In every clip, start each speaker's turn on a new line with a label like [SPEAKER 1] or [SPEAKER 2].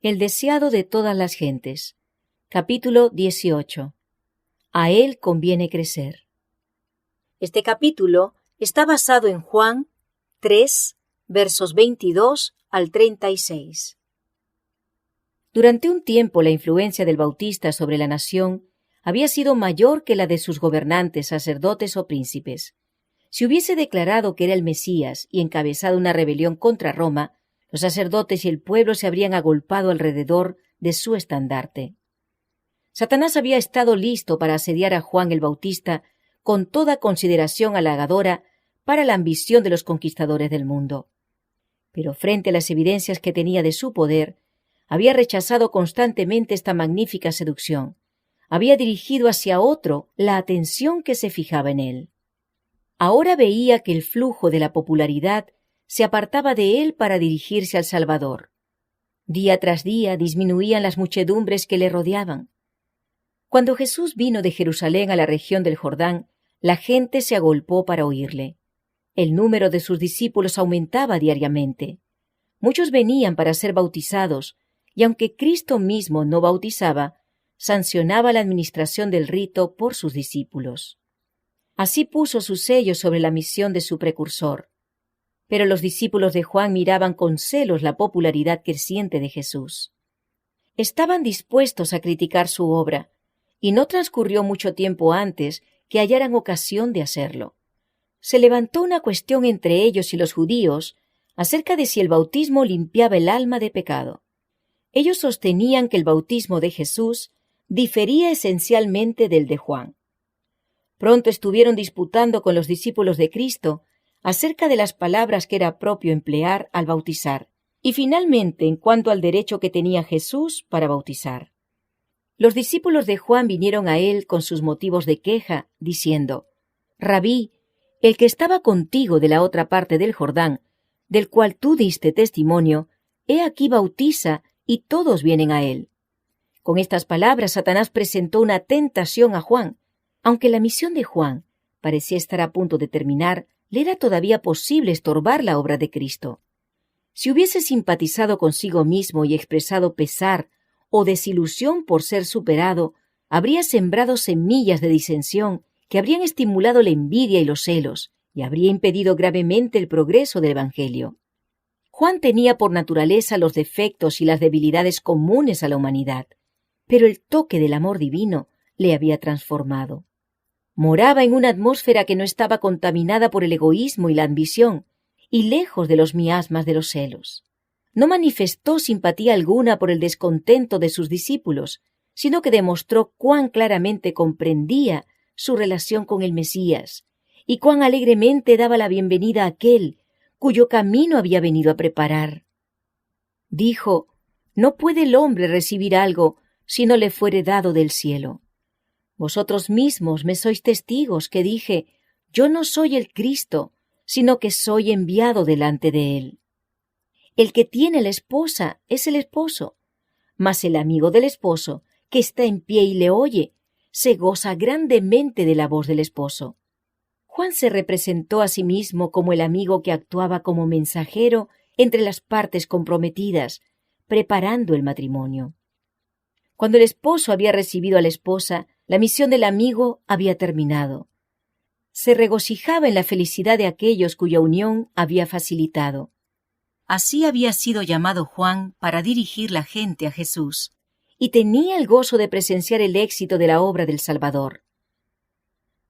[SPEAKER 1] El deseado de todas las gentes. Capítulo 18. A él conviene crecer. Este capítulo está basado en Juan 3, versos 22 al 36. Durante un tiempo la influencia del Bautista sobre la nación había sido mayor que la de sus gobernantes, sacerdotes o príncipes. Si hubiese declarado que era el Mesías y encabezado una rebelión contra Roma, los sacerdotes y el pueblo se habrían agolpado alrededor de su estandarte. Satanás había estado listo para asediar a Juan el Bautista con toda consideración halagadora para la ambición de los conquistadores del mundo. Pero frente a las evidencias que tenía de su poder, había rechazado constantemente esta magnífica seducción. Había dirigido hacia otro la atención que se fijaba en él. Ahora veía que el flujo de la popularidad se apartaba de él para dirigirse al Salvador. Día tras día disminuían las muchedumbres que le rodeaban. Cuando Jesús vino de Jerusalén a la región del Jordán, la gente se agolpó para oírle. El número de sus discípulos aumentaba diariamente. Muchos venían para ser bautizados, y aunque Cristo mismo no bautizaba, sancionaba la administración del rito por sus discípulos. Así puso su sello sobre la misión de su precursor. Pero los discípulos de Juan miraban con celos la popularidad creciente de Jesús. Estaban dispuestos a criticar su obra, y no transcurrió mucho tiempo antes que hallaran ocasión de hacerlo. Se levantó una cuestión entre ellos y los judíos acerca de si el bautismo limpiaba el alma de pecado. Ellos sostenían que el bautismo de Jesús difería esencialmente del de Juan. Pronto estuvieron disputando con los discípulos de Cristo acerca de las palabras que era propio emplear al bautizar, y finalmente en cuanto al derecho que tenía Jesús para bautizar. Los discípulos de Juan vinieron a él con sus motivos de queja, diciendo: «Rabí, el que estaba contigo de la otra parte del Jordán, del cual tú diste testimonio, he aquí bautiza, y todos vienen a él». Con estas palabras Satanás presentó una tentación a Juan. Aunque la misión de Juan parecía estar a punto de terminar, le era todavía posible estorbar la obra de Cristo. Si hubiese simpatizado consigo mismo y expresado pesar o desilusión por ser superado, habría sembrado semillas de disensión que habrían estimulado la envidia y los celos, y habría impedido gravemente el progreso del Evangelio. Juan tenía por naturaleza los defectos y las debilidades comunes a la humanidad, pero el toque del amor divino le había transformado. Moraba en una atmósfera que no estaba contaminada por el egoísmo y la ambición, y lejos de los miasmas de los celos. No manifestó simpatía alguna por el descontento de sus discípulos, sino que demostró cuán claramente comprendía su relación con el Mesías, y cuán alegremente daba la bienvenida a aquel cuyo camino había venido a preparar. Dijo: «No puede el hombre recibir algo si no le fuere dado del cielo. Vosotros mismos me sois testigos que dije: yo no soy el Cristo, sino que soy enviado delante de él. El que tiene la esposa es el esposo, mas el amigo del esposo, que está en pie y le oye, se goza grandemente de la voz del esposo». Juan se representó a sí mismo como el amigo que actuaba como mensajero entre las partes comprometidas, preparando el matrimonio. Cuando el esposo había recibido a la esposa, la misión del amigo había terminado. Se regocijaba en la felicidad de aquellos cuya unión había facilitado. Así había sido llamado Juan para dirigir la gente a Jesús, y tenía el gozo de presenciar el éxito de la obra del Salvador.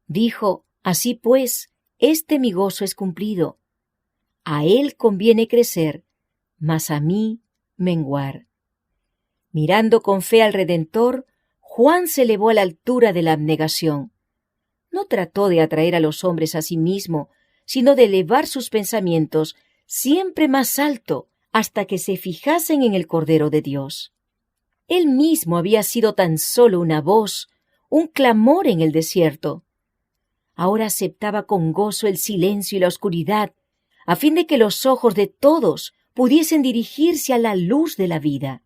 [SPEAKER 1] Dijo: «Así pues, este mi gozo es cumplido. A él conviene crecer, mas a mí menguar». Mirando con fe al Redentor, Juan se elevó a la altura de la abnegación. No trató de atraer a los hombres a sí mismo, sino de elevar sus pensamientos siempre más alto hasta que se fijasen en el Cordero de Dios. Él mismo había sido tan solo una voz, un clamor en el desierto. Ahora aceptaba con gozo el silencio y la oscuridad, a fin de que los ojos de todos pudiesen dirigirse a la luz de la vida.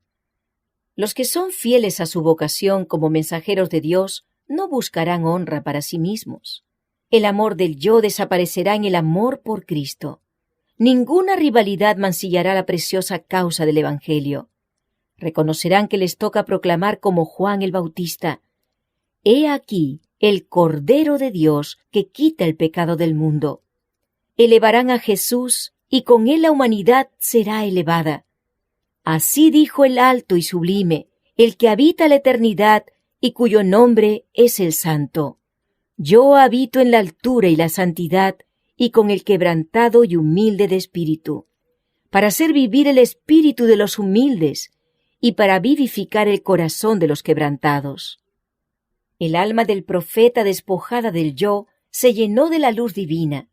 [SPEAKER 1] Los que son fieles a su vocación como mensajeros de Dios no buscarán honra para sí mismos. El amor del yo desaparecerá en el amor por Cristo. Ninguna rivalidad mancillará la preciosa causa del Evangelio. Reconocerán que les toca proclamar como Juan el Bautista: «He aquí el Cordero de Dios que quita el pecado del mundo». Elevarán a Jesús y con él la humanidad será elevada. Así dijo el alto y sublime, el que habita la eternidad y cuyo nombre es el Santo. Yo habito en la altura y la santidad y con el quebrantado y humilde de espíritu, para hacer vivir el espíritu de los humildes y para vivificar el corazón de los quebrantados. El alma del profeta, despojada del yo, se llenó de la luz divina.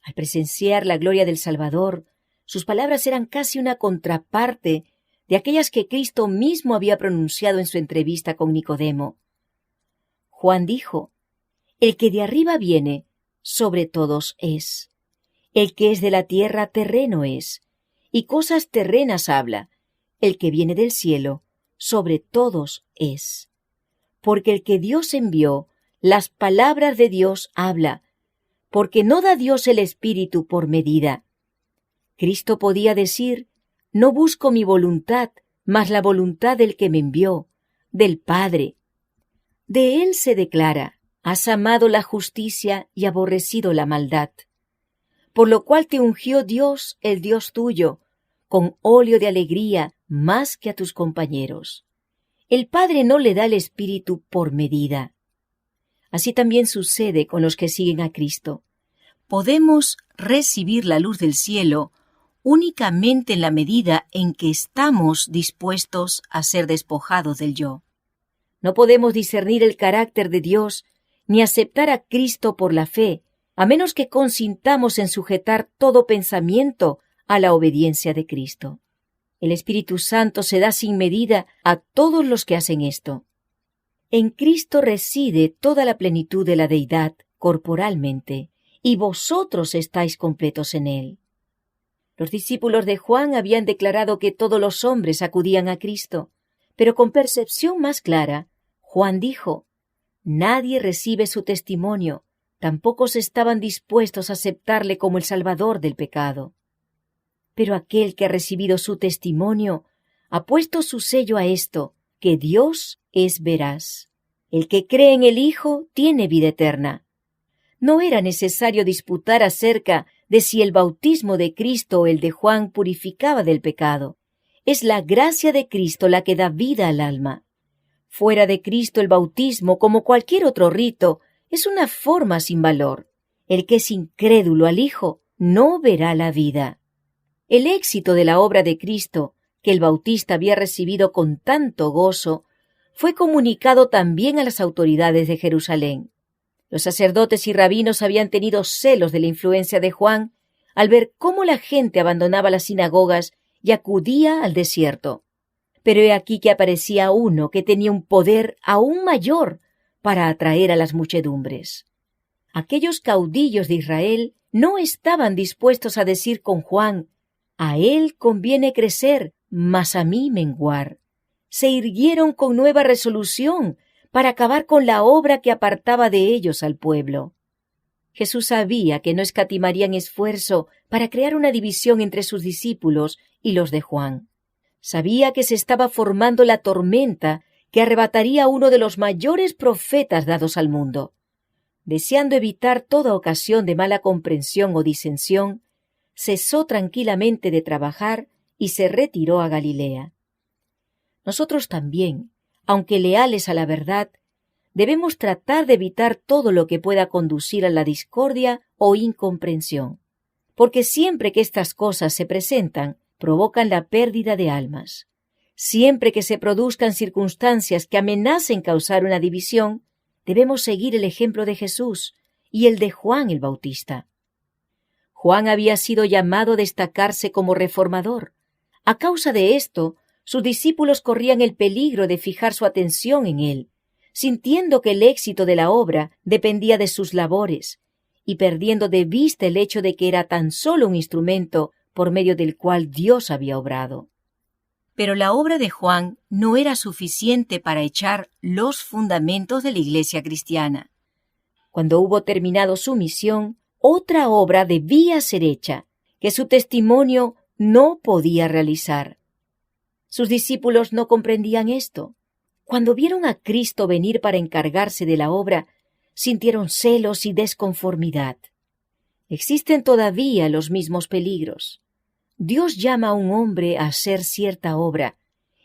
[SPEAKER 1] Al presenciar la gloria del Salvador, sus palabras eran casi una contraparte de aquellas que Cristo mismo había pronunciado en su entrevista con Nicodemo. Juan dijo: «El que de arriba viene, sobre todos es. El que es de la tierra, terreno es, y cosas terrenas habla. El que viene del cielo, sobre todos es. Porque el que Dios envió, las palabras de Dios habla, porque no da Dios el Espíritu por medida». Cristo podía decir: «No busco mi voluntad, mas la voluntad del que me envió, del Padre». De él se declara: «Has amado la justicia y aborrecido la maldad». Por lo cual te ungió Dios, el Dios tuyo, con óleo de alegría más que a tus compañeros. El Padre no le da el Espíritu por medida. Así también sucede con los que siguen a Cristo. Podemos recibir la luz del cielo únicamente en la medida en que estamos dispuestos a ser despojados del yo. No podemos discernir el carácter de Dios ni aceptar a Cristo por la fe, a menos que consintamos en sujetar todo pensamiento a la obediencia de Cristo. El Espíritu Santo se da sin medida a todos los que hacen esto. En Cristo reside toda la plenitud de la deidad corporalmente, y vosotros estáis completos en Él. Los discípulos de Juan habían declarado que todos los hombres acudían a Cristo, pero con percepción más clara, Juan dijo: «Nadie recibe su testimonio, tampoco se estaban dispuestos a aceptarle como el Salvador del pecado. Pero aquel que ha recibido su testimonio ha puesto su sello a esto, que Dios es veraz. El que cree en el Hijo tiene vida eterna». No era necesario disputar acerca de si el bautismo de Cristo o el de Juan purificaba del pecado. Es la gracia de Cristo la que da vida al alma. Fuera de Cristo el bautismo, como cualquier otro rito, es una forma sin valor. El que es incrédulo al Hijo no verá la vida. El éxito de la obra de Cristo, que el Bautista había recibido con tanto gozo, fue comunicado también a las autoridades de Jerusalén. Los sacerdotes y rabinos habían tenido celos de la influencia de Juan al ver cómo la gente abandonaba las sinagogas y acudía al desierto. Pero he aquí que aparecía uno que tenía un poder aún mayor para atraer a las muchedumbres. Aquellos caudillos de Israel no estaban dispuestos a decir con Juan: «A él conviene crecer, mas a mí menguar». Se irguieron con nueva resolución para acabar con la obra que apartaba de ellos al pueblo. Jesús sabía que no escatimarían esfuerzo para crear una división entre sus discípulos y los de Juan. Sabía que se estaba formando la tormenta que arrebataría a uno de los mayores profetas dados al mundo. Deseando evitar toda ocasión de mala comprensión o disensión, cesó tranquilamente de trabajar y se retiró a Galilea. Nosotros también, aunque leales a la verdad, debemos tratar de evitar todo lo que pueda conducir a la discordia o incomprensión, porque siempre que estas cosas se presentan, provocan la pérdida de almas. Siempre que se produzcan circunstancias que amenacen causar una división, debemos seguir el ejemplo de Jesús y el de Juan el Bautista. Juan había sido llamado a destacarse como reformador. A causa de esto, sus discípulos corrían el peligro de fijar su atención en él, sintiendo que el éxito de la obra dependía de sus labores, y perdiendo de vista el hecho de que era tan solo un instrumento por medio del cual Dios había obrado. Pero la obra de Juan no era suficiente para echar los fundamentos de la iglesia cristiana. Cuando hubo terminado su misión, otra obra debía ser hecha, que su testimonio no podía realizar. Sus discípulos no comprendían esto. Cuando vieron a Cristo venir para encargarse de la obra, sintieron celos y desconformidad. Existen todavía los mismos peligros. Dios llama a un hombre a hacer cierta obra,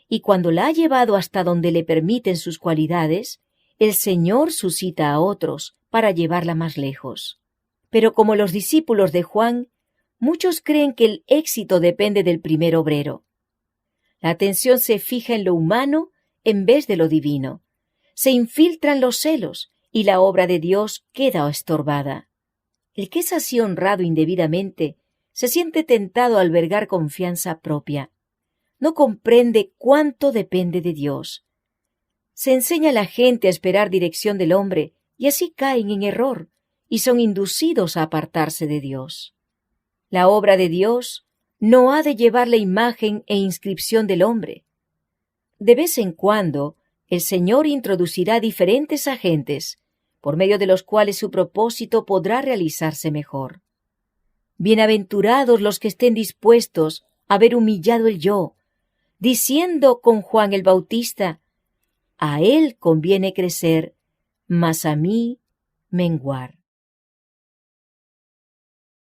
[SPEAKER 1] y cuando la ha llevado hasta donde le permiten sus cualidades, el Señor suscita a otros para llevarla más lejos. Pero como los discípulos de Juan, muchos creen que el éxito depende del primer obrero. La atención se fija en lo humano en vez de lo divino. Se infiltran los celos y la obra de Dios queda estorbada. El que es así honrado indebidamente se siente tentado a albergar confianza propia. No comprende cuánto depende de Dios. Se enseña a la gente a esperar dirección del hombre y así caen en error y son inducidos a apartarse de Dios. La obra de Dios no ha de llevar la imagen e inscripción del hombre. De vez en cuando, el Señor introducirá diferentes agentes, por medio de los cuales su propósito podrá realizarse mejor. Bienaventurados los que estén dispuestos a ver humillado el yo, diciendo con Juan el Bautista, a él conviene crecer, mas a mí menguar.